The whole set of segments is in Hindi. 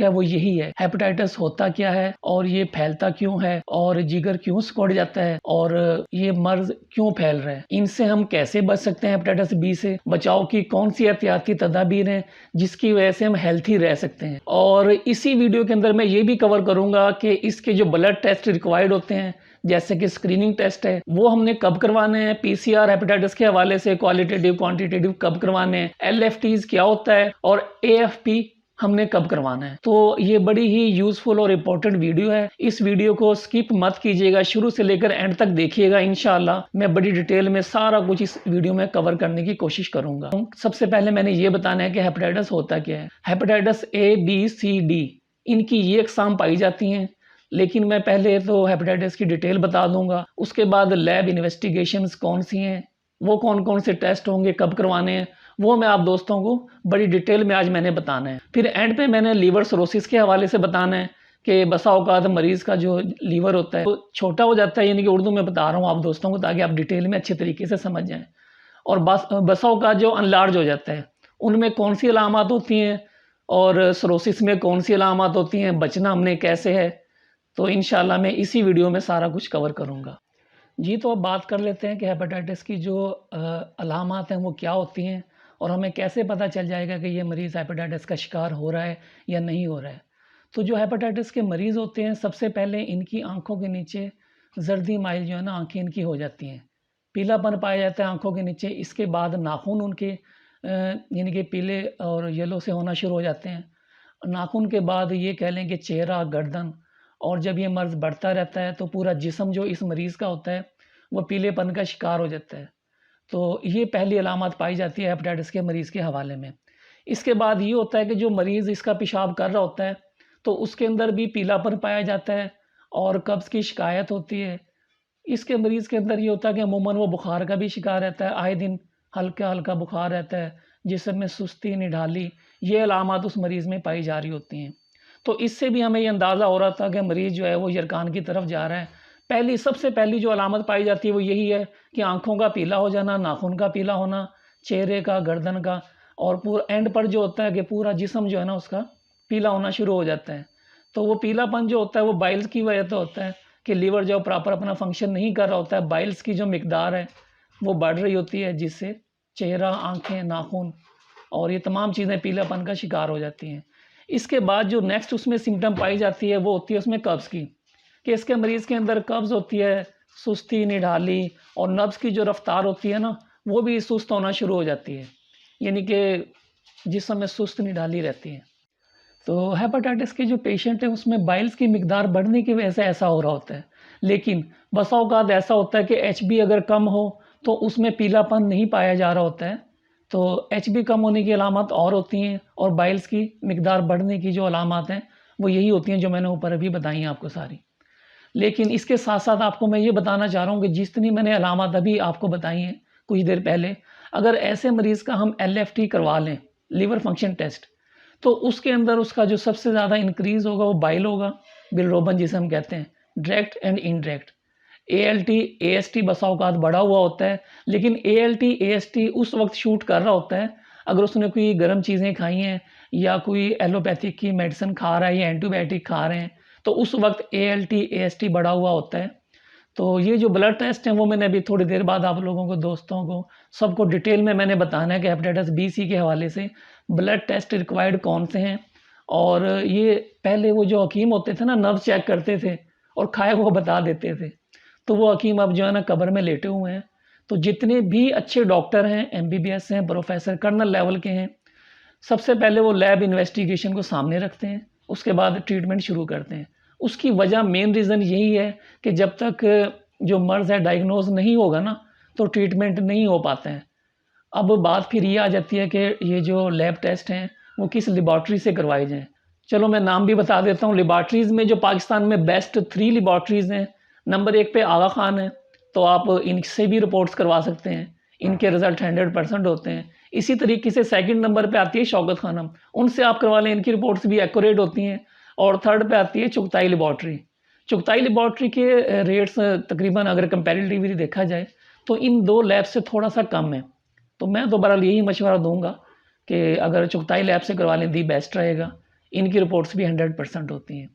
क्या वो यही है। हेपेटाइटिस होता क्या है और ये फैलता क्यों है और जिगर क्यों सिकुड़ जाता है और ये मर्ज क्यों फैल रहा है, इनसे हम कैसे बच सकते हैं, हेपेटाइटिस बी से बचाव की कौन सी एहतियाती तदाबीर हैं जिसकी वजह से हम हेल्थी रह सकते हैं। और इसी वीडियो के अंदर मैं ये भी कवर करूंगा कि इसके जो ब्लड टेस्ट रिक्वायर्ड होते हैं जैसे कि स्क्रीनिंग टेस्ट है वो हमने कब करवाने हैं, पीसीआर हेपेटाइटिस के हवाले से क्वालिटेटिव क्वांटिटेटिव कब करवाने हैं, एलएफटीज क्या होता है और एएफपी हमने कब करवाना है। तो ये बड़ी ही यूजफुल और इम्पोर्टेंट वीडियो है। इस वीडियो को स्किप मत कीजिएगा, शुरू से लेकर एंड तक देखिएगा। इंशाल्लाह मैं बड़ी डिटेल में सारा कुछ इस वीडियो में कवर करने की कोशिश करूंगा। सबसे पहले मैंने ये बताना है कि हेपेटाइटिस होता क्या है। Hepatitis A B C D इनकी ये अक़साम पाई जाती हैं, लेकिन मैं पहले तो हेपेटाइटिस की डिटेल बता दूंगा। उसके बाद लैब इन्वेस्टिगेशंस कौन सी हैं, वो कौन कौन से टेस्ट होंगे, कब करवाने हैं, वो मैं आप दोस्तों को बड़ी डिटेल में आज मैंने बताना है। फिर एंड पे मैंने लीवर सिरोसिस के हवाले से बताना है कि बसा औकात मरीज़ का जो लीवर होता है वो छोटा हो जाता है, यानी कि उर्दू में बता रहा हूँ आप दोस्तों को ताकि आप डिटेल में अच्छे तरीके से समझ जाएँ। और बसा औकात जो अनलार्ज हो जाता है उनमें कौन सी अलामत होती हैं और सिरोसिस में कौन सी अलामत होती हैं, बचना हमने कैसे है, तो इंशाल्लाह मैं इसी वीडियो में सारा कुछ कवर करूँगा। जी, तो अब बात कर लेते हैं कि हेपेटाइटिस की जो अलामत हैं वो क्या होती हैं और हमें कैसे पता चल जाएगा कि ये मरीज़ हेपेटाइटिस का शिकार हो रहा है या नहीं हो रहा है। तो जो हेपेटाइटिस के मरीज़ होते हैं सबसे पहले इनकी आँखों के नीचे जर्दी माइल जो है ना आँखें इनकी हो जाती हैं, पीलापन पाया जाता है आँखों के नीचे। इसके बाद नाखून उनके यानी कि पीले और येलो से होना शुरू हो जाते हैं। नाखून के बाद ये कह लें कि चेहरा, गर्दन, और जब ये मर्ज़ बढ़ता रहता है तो पूरा जिस्म जो इस मरीज़ का होता है वो पीलेपन का शिकार हो जाता है। तो ये पहली अलामत पाई जाती है हेपेटाइटिस के मरीज़ के हवाले में। इसके बाद ये होता है कि जो मरीज़ इसका पेशाब कर रहा होता है तो उसके अंदर भी पीलापन पाया जाता है और कब्ज़ की शिकायत होती है। इसके मरीज़ के अंदर ये होता है कि अमूमन वो बुखार का भी शिकार रहता है, आए दिन हल्का-हल्का बुखार रहता है, जिस्म में सुस्ती, निढाली, ये अलामत उस मरीज़ में पाई जा रही होती हैं। तो इससे भी हमें ये अंदाज़ा हो रहा था कि मरीज़ जो है वो यरकान की तरफ जा रहा है। सबसे पहली जो अलामत पाई जाती है वो यही है कि आँखों का पीला हो जाना, नाखून का पीला होना, चेहरे का, गर्दन का, और पूरा एंड पर जो होता है कि पूरा जिस्म जो है ना उसका पीला होना शुरू हो जाता है। तो वो पीलापन जो होता है वो बाइल्स की वजह से होता है कि लीवर जो प्रॉपर अपना फंक्शन नहीं कर रहा होता है, बाइल्स की जो मिकदार है वो बढ़ रही होती है जिससे चेहरा, आँखें, नाखून और ये तमाम चीज़ें पीलापन का शिकार हो जाती हैं। इसके बाद जो नेक्स्ट उसमें सिम्पटम पाई जाती है वो होती है उसमें कब्ज़ की, कि इसके मरीज़ के अंदर कब्ज़ होती है, सुस्ती, निढाली, और नब्ज़ की जो रफ़्तार होती है ना वो भी सुस्त होना शुरू हो जाती है, यानी कि जिस्म में सुस्त निढाली रहती है। तो हेपेटाइटिस के जो पेशेंट हैं उसमें बाइल्स की मिकदार बढ़ने की वजह से ऐसा हो रहा होता है, लेकिन बसा औक़ात ऐसा होता है कि एचबी अगर कम हो तो उसमें पीलापन नहीं पाया जा रहा होता है। तो एचबी कम होने की अलामत और होती हैं और बाइल्स की मिकदार बढ़ने की जो अलामत हैं वो यही होती हैं जो मैंने ऊपर अभी बताई हैं आपको सारी। लेकिन इसके साथ-साथ आपको मैं ये बताना चाह रहा हूँ कि जितनी मैंने अलामत अभी आपको बताई हैं कुछ देर पहले, अगर ऐसे मरीज़ का हम एलएफटी करवा लें, लिवर फंक्शन टेस्ट, तो उसके अंदर उसका जो सबसे ज़्यादा इंक्रीज़ होगा वो बाइल होगा, बिलिरुबिन जिसे हम कहते हैं, direct and indirect. ALT, AST बसा औक़ात बढ़ा हुआ होता है, लेकिन एएलटी, एएसटी उस वक़्त शूट कर रहा होता है अगर उसने कोई गर्म चीज़ें खाई हैं या कोई एलोपैथिक की मेडिसिन खा रहा है या एंटीबायोटिक खा रहे हैं, तो उस वक़्त एएलटी, एएसटी बढ़ा हुआ होता है। तो ये जो ब्लड टेस्ट हैं वो मैंने अभी थोड़ी देर बाद आप लोगों को, दोस्तों को, सबको डिटेल में मैंने बताना है कि हेपेटाइटिस बी, सी के हवाले से ब्लड टेस्ट रिक्वायर्ड कौन से हैं। और ये पहले वो जो हकीम होते थे ना नब्ज़ चेक करते थे और खाए वो बता देते थे, तो वो हकीम अब जो है ना कब्र में लेटे हुए हैं। तो जितने भी अच्छे डॉक्टर हैं, एमबीबीएस हैं, प्रोफेसर, कर्नल लेवल के हैं, सबसे पहले वो लैब इन्वेस्टिगेशन को सामने रखते हैं, उसके बाद ट्रीटमेंट शुरू करते हैं। उसकी वजह, मेन रीज़न यही है कि जब तक जो मर्ज़ है डायग्नोज़ नहीं होगा ना तो ट्रीटमेंट नहीं हो पाता है। अब बात फिर ये आ जाती है कि ये जो लैब टेस्ट हैं वो किस लेबॉर्ट्री से करवाए जाएँ। चलो मैं नाम भी बता देता हूँ। लेबॉर्ट्रीज़ में जो पाकिस्तान में बेस्ट 3 लेबॉर्ट्रीज़ हैं, नंबर 1 पे आगा खान है, तो आप इनसे भी रिपोर्ट्स करवा सकते हैं, इनके रिज़ल्ट 100% होते हैं। इसी तरीके से सेकंड नंबर पे आती है शौकत खानम, उनसे आप करवा लें, इनकी रिपोर्ट्स भी एक्यूरेट होती हैं। और थर्ड पे आती है चुगताई लेबॉर्ट्री। चुगताई लेबॉर्ट्री के रेट्स तकरीबन अगर कंपैरेटिवली देखा जाए तो इन 2 लैब से थोड़ा-सा कम है। तो मैं तो बहरहाल यही मशवरा दूँगा कि अगर चुगताई लैब से करवा लें दी बेस्ट रहेगा। इनकी रिपोर्ट्स भी 100% होती हैं।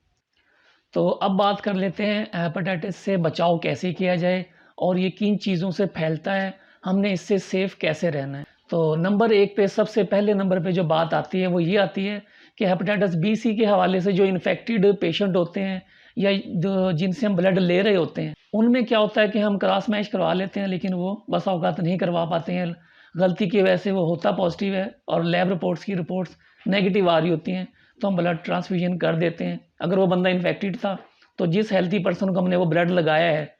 तो अब बात कर लेते हैं हेपेटाइटिस से बचाव कैसे किया जाए और ये किन चीज़ों से फैलता है, हमने इससे सेफ कैसे रहना है। तो नंबर 1 पे, सबसे पहले नंबर पे जो बात आती है वो ये आती है कि हेपेटाइटिस बी सी के हवाले से जो इन्फेक्टेड पेशेंट होते हैं या जो जिनसे हम ब्लड ले रहे होते हैं, उनमें क्या होता है कि हम क्रॉस मैच करवा लेते हैं, लेकिन वो बसा औकात नहीं करवा पाते हैं। गलती की वजह से वो होता पॉजिटिव है और लैब रिपोर्ट्स की रिपोर्ट्स नेगेटिव आ रही होती हैं, तो हम ब्लड ट्रांसफ्यूजन कर देते हैं। अगर वो बंदा इन्फेक्टेड था तो जिस हेल्थी पर्सन को हमने वो ब्लड लगाया है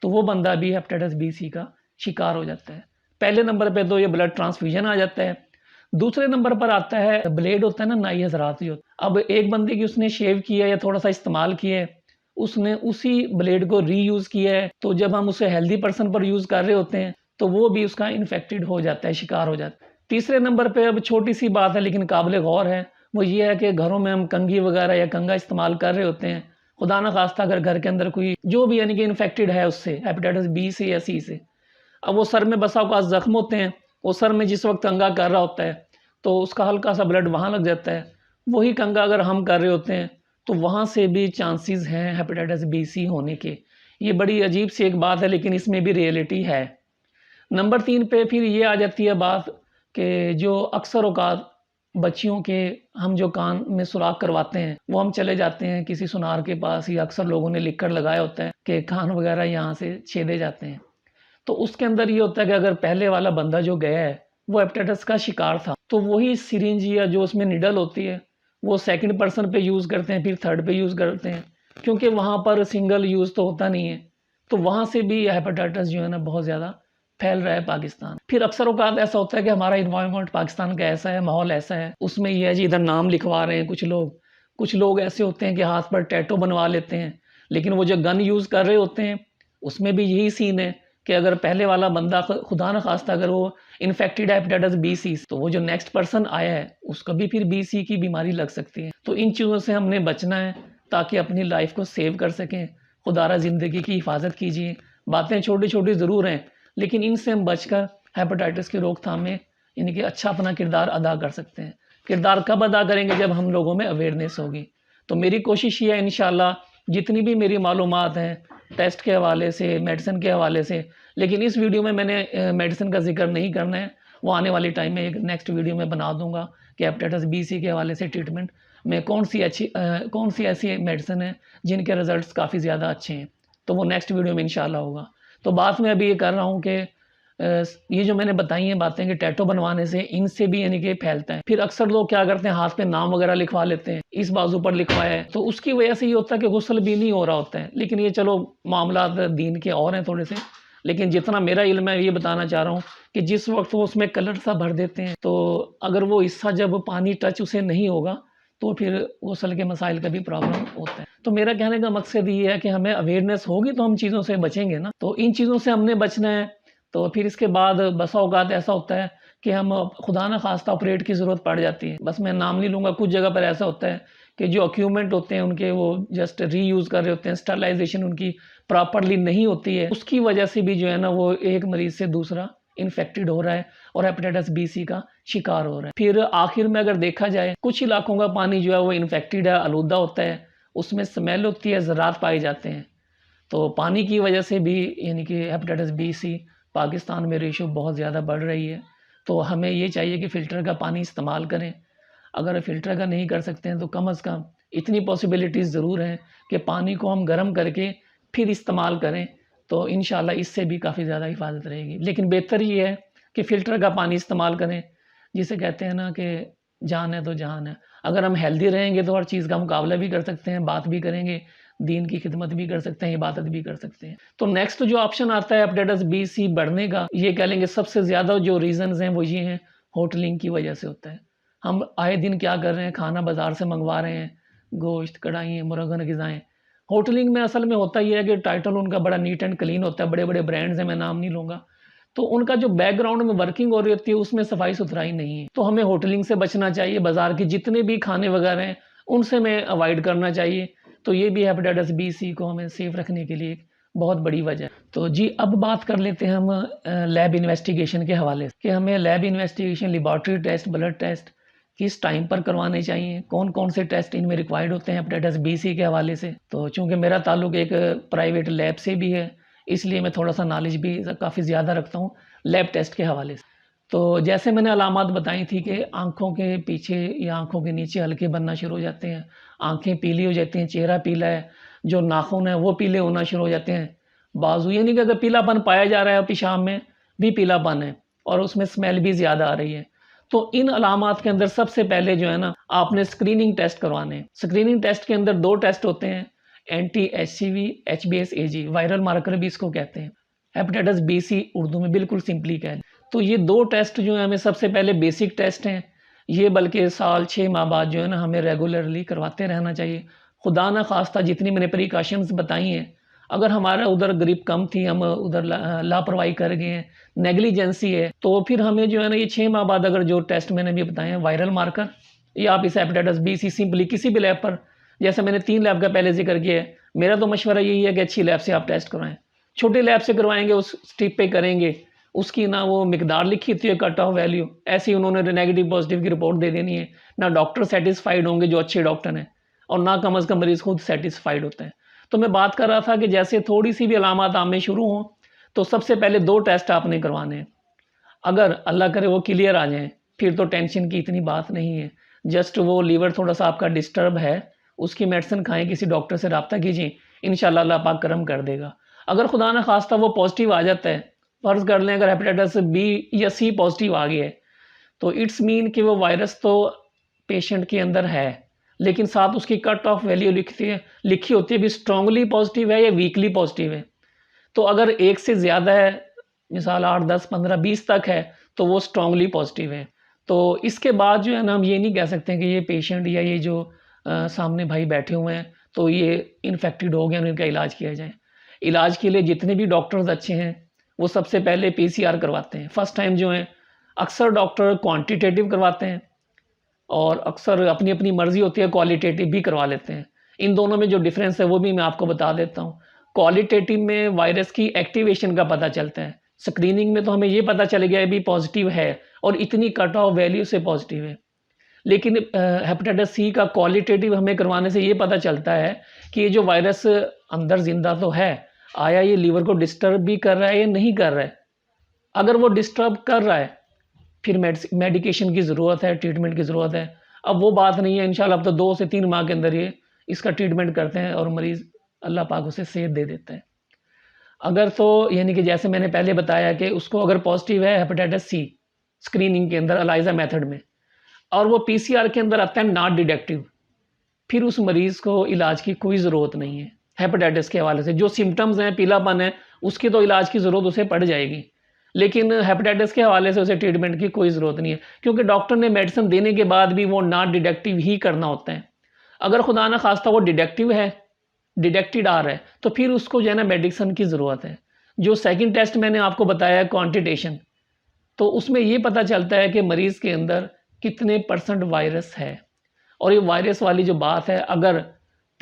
तो वो बंदा भी हेपेटाइटिस बी सी का शिकार हो जाता है। पहले नंबर पे तो ये ब्लड ट्रांसफ्यूजन आ जाता है। दूसरे नंबर पर आता है ब्लेड होता है ना, नाई हज़रात जो, अब एक बंदे की उसने शेव किया या थोड़ा सा इस्तेमाल किया है, उसने उसी ब्लेड को रीयूज़ किया है, तो जब हम उसे हेल्दी पर्सन पर यूज़ कर रहे होते हैं तो वो भी उसका इन्फेक्टेड हो जाता है, शिकार हो जाता है। तीसरे नंबर पे अब छोटी सी बात है लेकिन काबिल गौर है, वो ये है कि घरों में हम कंघी वगैरह या कंघा इस्तेमाल कर रहे होते हैं। खुदा ना खास्ता अगर घर के अंदर कोई जो भी यानी कि इन्फेक्टेड है उससे, हेपेटाइटिस बी से या सी से, अब वो सर में बसा हुआ ज़ख्म होते हैं, वो सर में जिस वक्त कंघा कर रहा होता है तो उसका हल्का सा ब्लड वहाँ लग जाता है। वही कंघा अगर हम कर रहे होते हैं तो वहाँ से भी चांसेस हैं हेपेटाइटिस बी सी होने के। ये बड़ी अजीब सी एक बात है लेकिन इसमें भी रियलिटी है। नंबर 3 पे फिर ये आ जाती है बात कि जो अक्सर औकात बच्चियों के हम जो कान में सुराख करवाते हैं, वो हम चले जाते हैं किसी सुनार के पास, या अक्सर लोगों ने लिख कर लगाया होता है कि कान वगैरह यहाँ से छेदे जाते हैं। तो उसके अंदर ये होता है कि अगर पहले वाला बंदा जो गया है वो हेपेटाइटिस का शिकार था, तो वही सिरिंज या जो उसमें निडल होती है वो सेकंड पर्सन पे यूज़ करते हैं, फिर थर्ड पे यूज़ करते हैं, क्योंकि वहाँ पर सिंगल यूज़ तो होता नहीं है। तो वहाँ से भी हेपेटाइटिस जो है ना बहुत ज़्यादा फैल रहा है पाकिस्तान। फिर अक्सर औकात ऐसा होता है कि हमारा इन्वायरमेंट पाकिस्तान का ऐसा है, माहौल ऐसा है, उसमें ये है जी इधर नाम लिखवा रहे हैं कुछ लोग ऐसे होते हैं कि हाथ पर टैटू बनवा लेते हैं, लेकिन वो जो गन यूज़ कर रहे होते हैं उसमें भी यही सीन है कि अगर पहले वाला बंदा खुदा न खास्ता अगर वो इन्फेक्टेड है हेपेटाइटिस बी सी, तो वो जो नेक्स्ट पर्सन आया है उसको भी फिर बी सी की बीमारी लग सकती है। तो इन चीज़ों से हमने बचना है ताकि अपनी लाइफ को सेव कर सकें। खुदारा ज़िंदगी की हिफाजत कीजिए। बातें छोटी छोटी ज़रूर हैं लेकिन इनसे हम बचकर हेपेटाइटिस की रोकथाम में इनके अच्छा अपना किरदार अदा कर सकते हैं। किरदार कब अदा करेंगे? जब हम लोगों में अवेयरनेस होगी। तो मेरी कोशिश ये है इंशाल्लाह, जितनी भी मेरी मालूमात हैं टेस्ट के हवाले से, मेडिसिन के हवाले से, लेकिन इस वीडियो में मैंने मेडिसिन का जिक्र नहीं करना है, वो आने वाली टाइम में एक नेक्स्ट वीडियो में बना दूंगा कि हेपेटाइटिस बी सी के हवाले से ट्रीटमेंट में कौन सी ऐसी मेडिसिन है जिनके रिजल्ट्स काफ़ी ज़्यादा अच्छे हैं, तो वो नेक्स्ट वीडियो में इंशाल्लाह होगा। तो बात मैं अभी ये कर रहा हूँ कि ये जो मैंने बताई हैं बातें कि टैटू बनवाने से इनसे भी यानी कि फैलता है। फिर अक्सर लोग क्या करते हैं, हाथ पे नाम वगैरह लिखवा लेते हैं, इस बाजू पर लिखवाया है, तो उसकी वजह से ये होता है कि गुस्ल भी नहीं हो रहा होता है। लेकिन ये चलो मामला दीन के और हैं थोड़े से, लेकिन जितना मेरा इल्म है ये बताना चाह रहा हूँ कि जिस वक्त वो उसमें कलर सा भर देते हैं, तो अगर वो हिस्सा जब पानी टच उसे नहीं होगा तो फिर गुस्ल के मसाइल का भी प्रॉब्लम होता है। तो मेरा कहने का मकसद ये है कि हमें अवेयरनेस होगी तो हम चीज़ों से बचेंगे ना, तो इन चीज़ों से हमने बचना है। तो फिर इसके बाद बसा औकात ऐसा होता है कि हम खुदा न खास्ता ऑपरेट की ज़रूरत पड़ जाती है। बस मैं नाम नहीं लूँगा, कुछ जगह पर ऐसा होता है कि जो इक्विपमेंट होते हैं उनके वो जस्ट रीयूज़ कर रहे होते हैं, स्टरलाइजेशन उनकी प्रॉपरली नहीं होती है, उसकी वजह से भी जो है ना वो एक मरीज़ से दूसरा इन्फेक्टेड हो रहा है और हेपेटाइटिस बी सी का शिकार हो रहा है। फिर आखिर में अगर देखा जाए, कुछ इलाकों का पानी जो है वो इन्फेक्टेड है, आलूदा होता है, उसमें स्मेल होती है, ज़रात पाए जाते हैं। तो पानी की वजह से भी यानी कि हेपेटाइटिस बी सी पाकिस्तान में रेशो बहुत ज़्यादा बढ़ रही है। तो हमें ये चाहिए कि फ़िल्टर का पानी इस्तेमाल करें। अगर फ़िल्टर का नहीं कर सकते हैं तो कम से कम इतनी पॉसिबिलिटीज़ ज़रूर हैं कि पानी को हम गर्म करके फिर इस्तेमाल करें, तो इंशाल्लाह इससे भी काफ़ी ज़्यादा हिफाजत रहेगी। लेकिन बेहतर ये है कि फ़िल्टर का पानी इस्तेमाल करें, जिसे कहते हैं ना कि जान है तो जहान है। अगर हम हेल्दी रहेंगे तो हर चीज़ का मुकाबला भी कर सकते हैं, बात भी करेंगे, दीन की खिदमत भी कर सकते हैं, इबादत भी कर सकते हैं। तो नेक्स्ट जो ऑप्शन आता है हेपेटाइटिस बी सी बढ़ने का, ये कह लेंगे सबसे ज़्यादा जो रीज़न्स हैं वो ये हैं, होटलिंग की वजह से होता है। हम आए दिन क्या कर रहे हैं, खाना बाज़ार से मंगवा रहे हैं, गोश्त, कढ़ाई, मुर्गन ग़िज़ाएँ। होटलिंग में असल में होता ये है कि टाइटल उनका बड़ा नीट एंड क्लीन होता है, बड़े-बड़े ब्रांड्स हैं, मैं नाम नहीं लूँगा। तो उनका जो बैकग्राउंड में वर्किंग हो रही होती है उसमें सफाई-सुथराई नहीं है। तो हमें होटलिंग से बचना चाहिए, बाज़ार के जितने भी खाने वगैरह हैं उनसे हमें अवॉइड करना चाहिए। तो ये भी हेपेटाइटिस बी सी को हमें सेफ रखने के लिए एक बहुत बड़ी वजह है। तो जी अब बात कर लेते हैं हम लैब इन्वेस्टिगेशन के हवाले से कि हमें lab investigation, laboratory test, blood test किस टाइम पर करवाने चाहिए, कौन कौन से टेस्ट इनमें रिक्वायर्ड होते हैं हेपेटाइटिस बी सी के हवाले से। तो चूँकि मेरा ताल्लुक एक प्राइवेट लैब से भी है, इसलिए मैं थोड़ा सा नॉलेज भी काफ़ी ज़्यादा रखता हूँ लैब टेस्ट के हवाले से। तो जैसे मैंने अलामात बताई थी कि आँखों के पीछे या आँखों के नीचे हल्के बनना शुरू हो जाते हैं, आँखें पीली हो जाती हैं, चेहरा पीला है, जो नाखून है वो पीले होना शुरू हो जाते हैं, बाजू यानी कि अगर पीलापन पाया जा रहा है पेशाब में भी पीलापन है और उसमें स्मेल भी ज़्यादा आ रही है। तो इन अलामात के अंदर सबसे पहले जो है ना आपने स्क्रीनिंग टेस्ट करवाने हैं। स्क्रीनिंग टेस्ट के अंदर 2 टेस्ट होते हैं, एंटी-एचसीवी, एचबीएस-एजी, वायरल मार्कर भी इसको कहते हैं। हेपेटाइटिस बी सी उर्दू में बिल्कुल सिंपली कह लें। तो ये 2 टेस्ट जो है हमें सबसे पहले बेसिक टेस्ट हैं, ये बल्कि साल 6 माह बाद जो है ना हमें रेगुलरली करवाते रहना चाहिए। खुदा ना खास्ता जितनी मैंने प्रिकॉशंस बताई हैं, अगर हमारा उधर ग्रिप कम थी, हम उधर लापरवाही कर गए हैं, नेग्लिजेंसी है, तो फिर हमें जो है ना ये 6 माह बाद अगर जो टेस्ट मैंने भी बताए हैं वायरल मार्कर या आप इस हेपेटाइटिस बी सी सिंपली किसी भी लैब पर, जैसे मैंने 3 लैब का पहले जिक्र किया है, मेरा तो मशवरा यही है कि अच्छी लैब से आप टेस्ट करवाएं। छोटी लैब से करवाएंगे, उस स्ट्रिप पे करेंगे, उसकी ना वो मिकदार लिखी होती है कट ऑफ वैल्यू, ऐसे ही उन्होंने नेगेटिव पॉजिटिव की रिपोर्ट दे देनी है, ना डॉक्टर सेटिस्फाइड होंगे जो अच्छे डॉक्टर हैं और ना कम अज़ कम मरीज़ खुद सेटिस्फाइड होते हैं। तो मैं बात कर रहा था कि जैसे थोड़ी सी भी अलामात आप में शुरू हों तो सबसे पहले 2 टेस्ट आपने करवाने हैं। अगर अल्लाह करे वो क्लियर आ जाएँ, फिर तो टेंशन की इतनी बात नहीं है। जस्ट वो लीवर थोड़ा-सा आपका डिस्टर्ब है, उसकी मेडिसिन खाएँ, किसी डॉक्टर से राब्ता कीजिए, इंशाल्लाह अल्लाह पाक करम कर देगा। अगर खुदा ना खास्ता वो पॉजिटिव आ जाता है, फ़र्ज़ कर लें अगर हेपेटाइटिस बी या सी पॉजिटिव आ गया है, तो इट्स मीन कि वो वायरस तो पेशेंट के अंदर है, लेकिन साथ उसकी कट ऑफ वैल्यू लिखी होती है भी स्ट्रांगली पॉजिटिव है या वीकली पॉजिटिव है। तो अगर 1 से ज़्यादा है, मिसाल 8, 10, 15, 20 तक है, तो वो स्ट्रांगली पॉजिटिव है। तो इसके बाद जो है ना हम ये नहीं कह सकते कि ये पेशेंट या ये जो सामने भाई बैठे हुए हैं, तो ये इन्फेक्टेड हो गए और इनका इलाज किया जाए। इलाज के लिए जितने भी डॉक्टर्स अच्छे हैं, वो सबसे पहले पीसीआर करवाते हैं। फर्स्ट टाइम जो है, अक्सर डॉक्टर क्वांटिटेटिव करवाते हैं और अक्सर अपनी-अपनी मर्ज़ी होती है क्वालिटेटिव भी करवा लेते हैं। इन दोनों में जो डिफ़रेंस है वो भी मैं आपको बता देता हूँ। क्वालिटेटिव में वायरस की एक्टिवेशन का पता चलता है। स्क्रीनिंग में तो हमें ये पता चल गया है भी पॉज़िटिव है और इतनी कट ऑफ वैल्यू से पॉज़िटिव है। लेकिन हेपेटाइटिस सी का क्वालिटेटिव हमें करवाने से ये पता चलता है कि ये जो वायरस अंदर ज़िंदा तो है, आया ये लीवर को डिस्टर्ब भी कर रहा है या नहीं कर रहा है। अगर वो डिस्टर्ब कर रहा है, फिर मेडिकेशन की ज़रूरत है, ट्रीटमेंट की ज़रूरत है। अब वो बात नहीं है, इंशाल्लाह अब तो 2 से 3 माह के अंदर ये इसका ट्रीटमेंट करते हैं और मरीज़ अल्लाह पाक उसे सेहत दे देता है। अगर तो यानी कि जैसे मैंने पहले बताया कि उसको अगर पॉज़िटिव है हेपेटाइटिस सी स्क्रीनिंग के अंदर ELISA मेथड में और वो पीसीआर के अंदर आता है नॉट डिटेक्टिव, फिर उस मरीज़ को इलाज की कोई ज़रूरत नहीं है। हेपेटाइटिस के हवाले से जो सिम्पटम्स हैं, पीलापन है, उसकी तो इलाज की ज़रूरत उसे पड़ जाएगी। लेकिन हेपेटाइटिस के हवाले से उसे ट्रीटमेंट की कोई ज़रूरत नहीं है, क्योंकि डॉक्टर ने मेडिसिन देने के बाद भी वो नॉट डिटेक्टिव ही करना होता है। अगर खुदा ना खास्ता वो डिटेक्टिव है, डिटेक्टेड आ रहा है, तो फिर उसको जो है ना मेडिसिन की ज़रूरत है। जो सेकंड टेस्ट मैंने आपको बताया क्वांटिटेशन, तो उसमें ये पता चलता है कि मरीज़ के अंदर कितने % वायरस है। और ये वायरस वाली जो बात है, अगर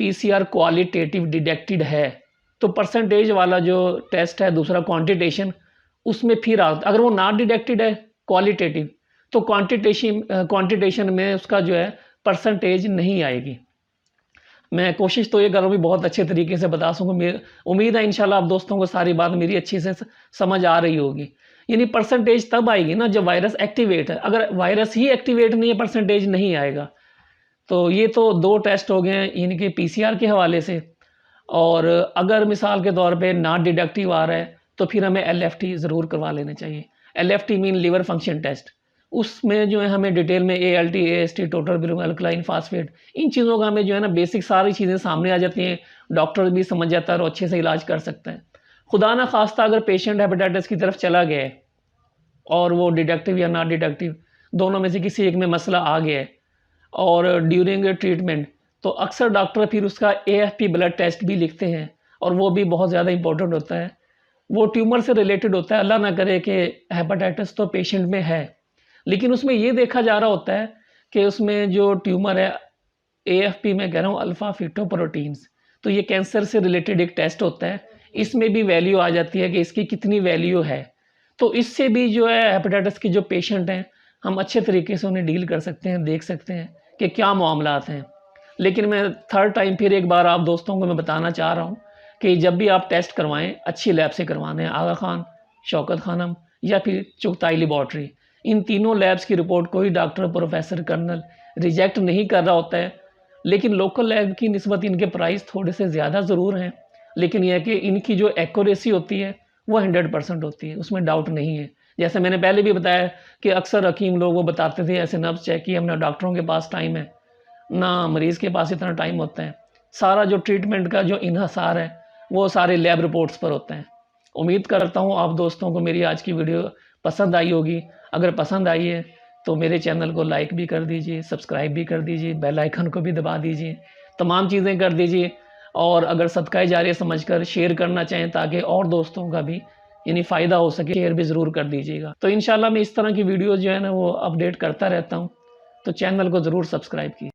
पीसीआर क्वालिटेटिव डिटेक्टेड है, तो परसेंटेज वाला जो टेस्ट है दूसरा क्वांटिटेशन, उसमें फिर अगर वो नॉट डिटेक्टेड है क्वालिटेटिव, तो क्वांटिटेशन में उसका जो है परसेंटेज नहीं आएगी। मैं कोशिश तो ये कर रहा हूँ कि बहुत अच्छे तरीके से बता सकूँ। उम्मीद है इंशाल्लाह आप दोस्तों को सारी बात मेरी अच्छी से समझ आ रही होगी। यानी परसेंटेज तब आएगी ना जब वायरस एक्टिवेट है, अगर वायरस ही एक्टिवेट नहीं है परसेंटेज नहीं आएगा। तो ये तो 2 टेस्ट हो गए हैं यानी कि पीसीआर के हवाले से। और अगर मिसाल के तौर पे नॉट डिटेक्टिव आ रहा है, तो फिर हमें एलएफटी ज़रूर करवा लेना चाहिए। LFT mean liver function test. उसमें जो है हमें डिटेल में एएलटी, एएसटी, टोटल ब्यूरिक अल्कलाइन फास्फेट, इन चीज़ों का हमें जो है ना बेसिक सारी चीज़ें सामने आ जाती हैं। डॉक्टर भी समझ जाता है और अच्छे से इलाज कर सकता है। खुदा ना खास्ता अगर पेशेंट हेपेटाइटिस की तरफ चला गया है और वो डिटेक्टिव या नॉट डिटेक्टिव दोनों में से किसी एक में मसला आ गया है और ड्यूरिंग ट्रीटमेंट, तो अक्सर डॉक्टर फिर उसका एएफपी ब्लड टेस्ट भी लिखते हैं और वो भी बहुत ज़्यादा इंपॉर्टेंट होता है। वो ट्यूमर से रिलेटेड होता है। अल्लाह ना करे कि हेपेटाइटिस तो पेशेंट में है, लेकिन उसमें ये देखा जा रहा होता है कि उसमें जो ट्यूमर है, एएफपी मैं कह रहा हूँ अल्फ़ा फ़िटोप्रोटीन्स, तो ये कैंसर से रिलेटेड एक टेस्ट होता है। इसमें भी वैल्यू आ जाती है कि इसकी कितनी वैल्यू है। तो इससे भी जो है हेपेटाइटिस के जो पेशेंट हैं हम अच्छे तरीके से उन्हें डील कर सकते हैं, देख सकते हैं कि क्या मामलात हैं। लेकिन मैं थर्ड टाइम फिर एक बार आप दोस्तों को मैं बताना चाह रहा हूँ कि जब भी आप टेस्ट करवाएं अच्छी लैब से करवाने हैं, आगा खान, शौकत खानम या फिर चुगताई लेबॉर्ट्री। इन तीनों लैब्स की रिपोर्ट कोई डॉक्टर, प्रोफेसर, कर्नल रिजेक्ट नहीं कर रहा होता है। लेकिन लोकल लैब की निस्बत इनके प्राइस थोड़े से ज़्यादा ज़रूर हैं, लेकिन यह है कि इनकी जो एक्यूरेसी होती है वो 100% होती है, उसमें डाउट नहीं है। जैसे मैंने पहले भी बताया कि अक्सर हकीम लोग वो बताते थे ऐसे नब्ज़ चेक किए हमने, डॉक्टरों के पास टाइम है ना, मरीज़ के पास इतना टाइम होता है। सारा जो ट्रीटमेंट का जो इन्हसार है वो सारे लैब रिपोर्ट्स पर होता है। उम्मीद करता हूँ आप दोस्तों को मेरी आज की वीडियो पसंद आई होगी। अगर पसंद आई है तो मेरे चैनल को लाइक भी कर दीजिए, सब्सक्राइब भी कर दीजिए, बेल आइकन को भी दबा दीजिए, तमाम चीज़ें कर दीजिए। और अगर सदका जारिया समझकर शेयर करना चाहें ताकि और दोस्तों का भी यानी फ़ायदा हो सके, शेयर भी ज़रूर कर दीजिएगा। तो इंशाल्लाह मैं इस तरह की वीडियो जो है ना वो अपडेट करता रहता हूँ, तो चैनल को ज़रूर सब्सक्राइब कीजिए।